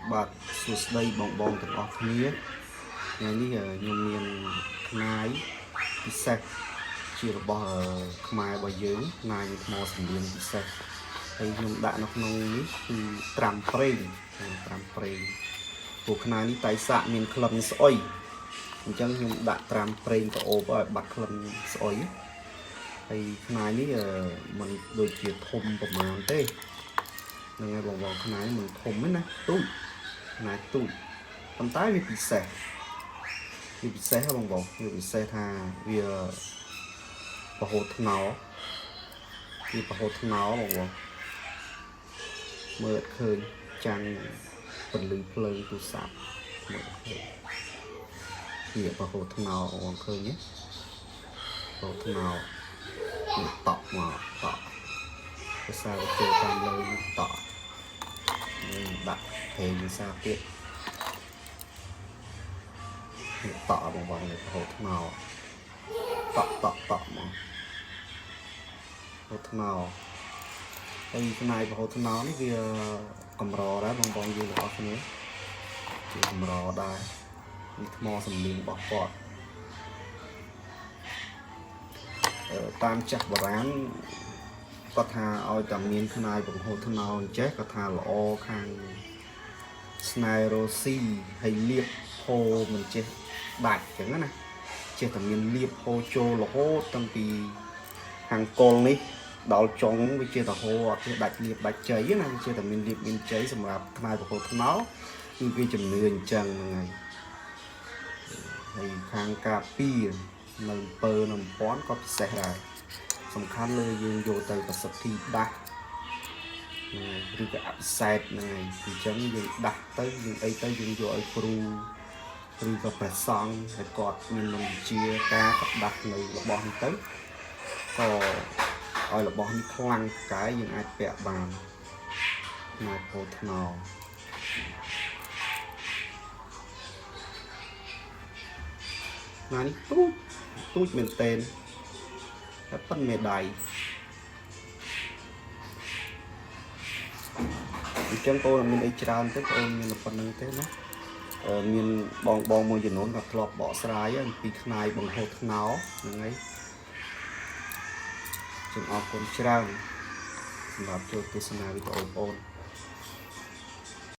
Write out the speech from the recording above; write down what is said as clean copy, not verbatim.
បាទសួស្តីបងទាំងអស់គ្នាថ្ងៃនេះខ្ញុំមានផ្នែកពិសេសជារបស់ខ្មែររបស់យើងផ្នែកថ្មសម្លៀងពិសេសហើយខ្ញុំដាក់នៅក្នុងនេះគឺត្រាំប្រេងពួកខ្នានេះតែសាក់មានក្លិនស្អុយអញ្ចឹងខ្ញុំដាក់ត្រាំប្រេងទៅអូបឲ្យបាត់ក្លិនស្អុយហើយខ្នានេះมันដូចជាធំប្រមាណទេហ្នឹងហើយបងខ្នានេះมันធំណាទូចខ្នាទូចប៉ុន្តែវាពិសេសហ៎បងវាពិសេសថាវាប្រហូតថ្នោបងមើលឃើញចាំងពន្លឺភ្លើងទូរស័ព្ទមើលឃើញវាប្រហូតថ្នោបងឃើញទេប្រហូតថ្នោតក់មកតក់ភាសាចូលតាមលើតក់ដាក់ហេងភាសាទៀតតក់បងប្រហូតថ្នោតក់មកប្រហូតថ្នោហើយផ្នែកប្រហូតថ្នោនេះវាកម្រដែរបងយើងទាំងអស់គ្នាជាកម្រដែរនេះថ្មសម្លៀងរបស់គាត់តាមចាស់បុរាណគាត់ថាឲ្យតែមានផ្នែកប្រហូតថ្នោអញ្ចេះគាត់ថាល្អខាងស្នែរ៉ូស៊ីហើយលៀបហូរមិនចេះដាច់ចឹងណាចេះតែមានលៀបហូរចូលរហូតតាំងពីខាងកុលនេះដល់ចុងវាជាតែហូរអត់ទេដាច់លៀបដាច់ជ័យណាវាជាតែមានលៀបមានជ័យសម្រាប់ផ្នែកប្រហូតថ្នោគឺវាជំនឿអញ្ចឹងហ្នឹងហើយខាងការពារនៅអំពើនៅពាន់ក៏ពិសេសដែរសំខាន់លើយើងយកទៅប្រសិទ្ធិដាស់ឬក៏អភិសេកហ្នឹងហើយអញ្ចឹងយើងដាស់ទៅយើងអីទៅយើងយកឲ្យគ្រូឬក៏ព្រះសង្ឃហើយគាត់មានមន្តជាការដាស់នៅរបស់នេះទៅក៏ឲ្យរបស់នេះខ្លាំងកាយយើងអាចពាក់បាននៅពោធថ្នោណានេះទូចមែនតេនតែប៉ុនមេដៃអញ្ចឹងបងមានអីច្រើនទេបងមានប៉ុណ្្នឹងទេណាមានបងមួយចំនួនក៏ធ្លាប់បកស្រាយអំពីផ្នែកបង្ហូតថ្នោហ្នឹងហើយសូមអរគុណច្រើនសម្រាប់ចូលទស្សនាវីដេអូបង